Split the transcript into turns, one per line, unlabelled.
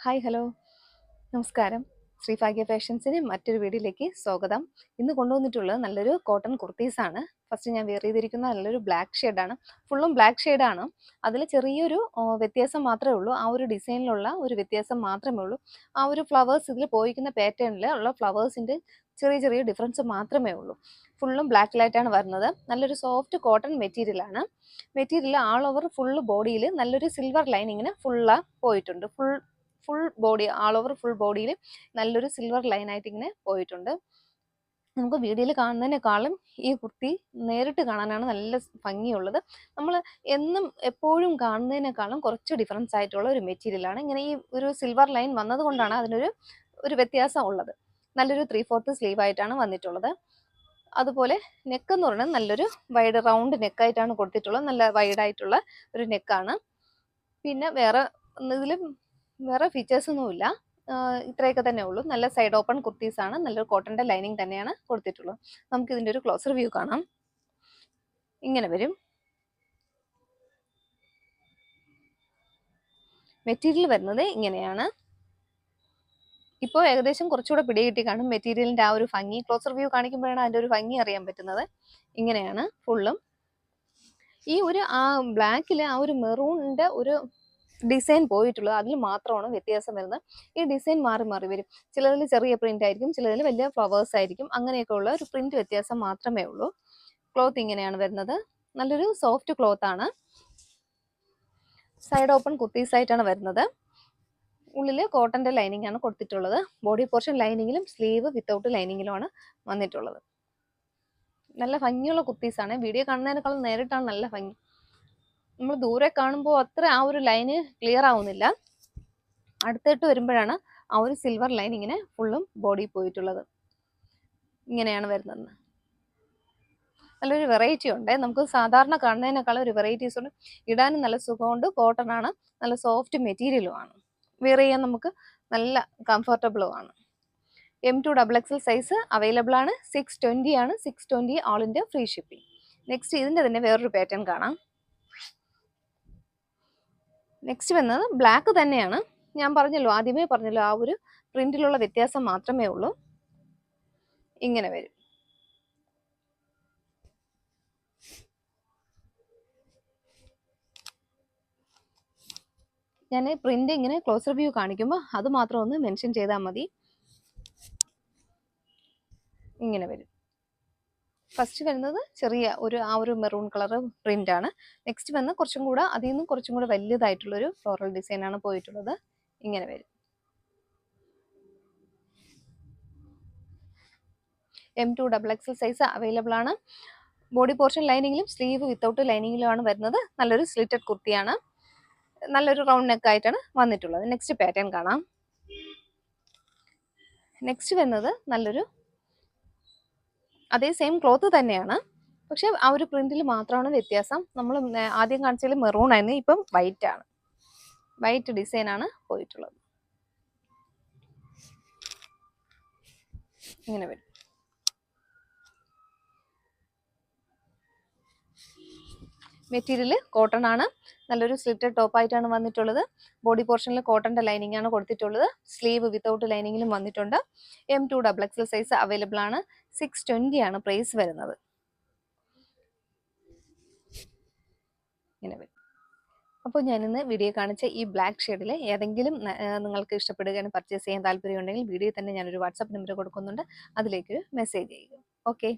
Hi hello നമസ്കാരം. ശ്രീഭാഗ്യ ഫാഷൻസിന് മറ്റൊരു വീഡിയോയിലേക്ക് സ്വാഗതം. ഇന്ന് കൊണ്ടുവന്നിട്ടുള്ളത് നല്ലൊരു കോട്ടൺ കുർത്തീസാണ്. ഫസ്റ്റ് ഞാൻ വെയർ ചെയ്തിരിക്കുന്ന നല്ലൊരു ബ്ലാക്ക് ഷെയ്ഡാണ്. ഫുള്ളും ബ്ലാക്ക് ഷെയ്ഡാണ്. അതിൽ ചെറിയൊരു വ്യത്യാസം മാത്രമേ ഉള്ളൂ. ആ ഒരു ഡിസൈനിലുള്ള ഒരു വ്യത്യാസം മാത്രമേ ഉള്ളൂ. ആ ഒരു ഫ്ലവേഴ്സ് ഇതിൽ പോയിരിക്കുന്ന പാറ്റേണിൽ ഉള്ള ഫ്ലവേഴ്സിൻ്റെ ചെറിയ ചെറിയ ഡിഫറൻസ് മാത്രമേ ഉള്ളൂ. ഫുള്ളും ബ്ലാക്ക് ലൈറ്റാണ് വരുന്നത്. നല്ലൊരു സോഫ്റ്റ് കോട്ടൺ മെറ്റീരിയലാണ്. മെറ്റീരിയൽ ആൾ ഓവർ ഫുൾ ബോഡിയിൽ നല്ലൊരു സിൽവർ ലൈനിങ്ങിന് പോയിട്ടുണ്ട്. ഫുൾ ബോഡി ആൾ ഓവർ ഫുൾ ബോഡിയിൽ നല്ലൊരു സിൽവർ ലൈനായിട്ട് ഇങ്ങനെ പോയിട്ടുണ്ട്. നമുക്ക് വീഡിയോയിൽ കാണുന്നതിനേക്കാളും ഈ കുർത്തി നേരിട്ട് കാണാനാണ് നല്ല ഭംഗിയുള്ളത്. നമ്മൾ എപ്പോഴും കാണുന്നതിനേക്കാളും കുറച്ച് ഡിഫറൻസ് ആയിട്ടുള്ള ഒരു മെറ്റീരിയലാണ്. ഇങ്ങനെ ഈ ഒരു സിൽവർ ലൈൻ വന്നത് കൊണ്ടാണ് അതിനൊരു വ്യത്യാസം ഉള്ളത്. നല്ലൊരു 3/4 സ്ലീവ് ആയിട്ടാണ് വന്നിട്ടുള്ളത്. അതുപോലെ നെക്ക് എന്ന് പറയുന്നത് നല്ലൊരു വൈഡ് റൗണ്ട് നെക്കായിട്ടാണ് കൊടുത്തിട്ടുള്ളത്. നല്ല വൈഡായിട്ടുള്ള ഒരു നെക്കാണ്. പിന്നെ വേറെ ഫീച്ചേഴ്സ് ഒന്നുമില്ല. ഇത്രയൊക്കെ തന്നെ ഉള്ളൂ. നല്ല സൈഡ് ഓപ്പൺ കുർത്തീസാണ്. നല്ലൊരു കോട്ടൻ്റെ ലൈനിങ് തന്നെയാണ് കൊടുത്തിട്ടുള്ളത്. നമുക്ക് ഇതിൻ്റെ ഒരു ക്ലോസർ വ്യൂ കാണാം. ഇങ്ങനെ വരും. മെറ്റീരിയൽ വരുന്നത് ഇങ്ങനെയാണ്. ഇപ്പോൾ ഏകദേശം കുറച്ചുകൂടെ പിടികിട്ടി കാണും മെറ്റീരിയലിൻ്റെ ആ ഒരു ഭംഗി. ക്ലോസർ വ്യൂ കാണിക്കുമ്പോഴാണ് അതിൻ്റെ ഒരു ഭംഗി അറിയാൻ പറ്റുന്നത്. ഇങ്ങനെയാണ് ഫുള്ളും. ഈ ഒരു ബ്ലാക്കിൽ ആ ഒരു മെറൂണിൻ്റെ ഒരു ഡിസൈൻ പോയിട്ടുള്ളത്. അതിൽ മാത്രമാണ് വ്യത്യാസം വരുന്നത്. ഈ ഡിസൈൻ മാറി മാറി വരും. ചിലതിൽ ചെറിയ പ്രിന്റ് ആയിരിക്കും, ചിലതിൽ വലിയ ഫ്ലവേഴ്സ് ആയിരിക്കും. അങ്ങനെയൊക്കെ ഉള്ള ഒരു പ്രിന്റ് വ്യത്യാസം മാത്രമേ ഉള്ളൂ. ക്ലോത്ത് ഇങ്ങനെയാണ് വരുന്നത്. നല്ലൊരു സോഫ്റ്റ് ക്ലോത്ത് ആണ്. സൈഡ് ഓപ്പൺ കുർത്തീസ് ആയിട്ടാണ് വരുന്നത്. ഉള്ളിൽ കോട്ടന്റെ ലൈനിങ് ആണ് കൊടുത്തിട്ടുള്ളത്. ബോഡി പോർഷൻ ലൈനിങ്ങിലും സ്ലീവ് വിത്തൗട്ട് ലൈനിങ്ങിലുമാണ് വന്നിട്ടുള്ളത്. നല്ല ഭംഗിയുള്ള കുർത്തീസാണ്. വീഡിയോ കാണുന്നതിനേക്കാളും നേരിട്ടാണ് നല്ല ഭംഗി. നമ്മൾ ദൂരെ കാണുമ്പോൾ അത്ര ആ ഒരു ലൈന് ക്ലിയർ ആവുന്നില്ല. അടുത്തിട്ട് വരുമ്പോഴാണ് ആ ഒരു സിൽവർ ലൈൻ ഇങ്ങനെ ഫുള്ളും ബോഡി പോയിട്ടുള്ളത്. ഇങ്ങനെയാണ് വരുന്നത്. നല്ലൊരു വെറൈറ്റി ഉണ്ട്. നമുക്ക് സാധാരണ കാണുന്നതിനേക്കാളും ഒരു വെറൈറ്റീസ് ഉണ്ട്. ഇടാനും നല്ല സുഖമുണ്ട്. കോട്ടൺ ആണ്. നല്ല സോഫ്റ്റ് മെറ്റീരിയലും ആണ്. വെയർ ചെയ്യാൻ നമുക്ക് നല്ല കംഫർട്ടബിളും ആണ്. M2XXL സൈസ് അവൈലബിൾ ആണ്. 620 ആണ്. 620 all India free shipping. Next ഇതിൻ്റെ തന്നെ വേറൊരു പാറ്റേൺ കാണാം. നെക്സ്റ്റ് വന്നത് ബ്ലാക്ക് തന്നെയാണ്. ഞാൻ ആദ്യമേ പറഞ്ഞല്ലോ ആ ഒരു പ്രിന്റിലുള്ള വ്യത്യാസം മാത്രമേ ഉള്ളൂ. ഇങ്ങനെ വരും. ഞാൻ പ്രിന്റ് ഇങ്ങനെ ക്ലോസർ വ്യൂ കാണിക്കുമ്പോൾ അത് മാത്രം ഒന്ന് മെൻഷൻ ചെയ്താൽ മതി. ഇങ്ങനെ വരും. ഫസ്റ്റ് വരുന്നത് ചെറിയ ആ ഒരു മെറൂൺ കളർ പ്രിന്റ് ആണ്. നെക്സ്റ്റ് വന്ന് അതിൽ നിന്നും കുറച്ചും കൂടെ വലിയതായിട്ടുള്ളൊരു ഫ്ലോറൽ ഡിസൈൻ ആണ് പോയിട്ടുള്ളത്. ഇങ്ങനെ വരും. M2XXL സൈസ് അവൈലബിൾ ആണ്. ബോഡി പോർഷൻ ലൈനിങ്ങിലും സ്ലീവ് വിത്തൗട്ട് ലൈനിങ്ങിലുമാണ് വരുന്നത്. നല്ലൊരു സ്ലിറ്റഡ് കുർത്തിയാണ്. നല്ലൊരു റൗണ്ട് നെക്ക് ആയിട്ടാണ് വന്നിട്ടുള്ളത്. നെക്സ്റ്റ് പാറ്റേൺ കാണാം. നെക്സ്റ്റ് വരുന്നത് നല്ലൊരു അതേ സെയിം ക്ലോത്ത് തന്നെയാണ്. പക്ഷെ ആ ഒരു പ്രിന്റിൽ മാത്രമാണ് വ്യത്യാസം. നമ്മൾ ആദ്യം കാണിച്ചതിൽ മെറൂൺ ആയിരുന്നു. ഇപ്പം വൈറ്റ് ആണ്. വൈറ്റ് ഡിസൈൻ ആണ് പോയിട്ടുള്ളത്. ഇങ്ങനെ വരും. മെറ്റീരിയൽ കോട്ടൺ ആണ്. നല്ലൊരു സ്ലിറ്റഡ് ടോപ്പ് ആയിട്ടാണ് വന്നിട്ടുള്ളത്. ബോഡി പോർഷനിൽ കോട്ടന്റെ ലൈനിങ് ആണ് കൊടുത്തിട്ടുള്ളത്. സ്ലീവ് വിത്തൗട്ട് ലൈനിങ്ങിലും വന്നിട്ടുണ്ട്. M2XXL സൈസ് അവൈലബിൾ ആണ്. 620 ആണ് പ്രൈസ് വരുന്നത്. ഇങ്ങനെ വരും. അപ്പോൾ ഞാനിന്ന് വീഡിയോ കാണിച്ച ഈ ബ്ലാക്ക് ഷെയ്ഡിൽ ഏതെങ്കിലും നിങ്ങൾക്ക് ഇഷ്ടപ്പെടുകയാണ്, പർച്ചേസ് ചെയ്യാൻ താല്പര്യമുണ്ടെങ്കിൽ വീഡിയോ തന്നെ ഞാനൊരു വാട്സാപ്പ് നമ്പർ കൊടുക്കുന്നുണ്ട്. അതിലേക്കൊരു മെസ്സേജ് ചെയ്യുക. ഓക്കെ.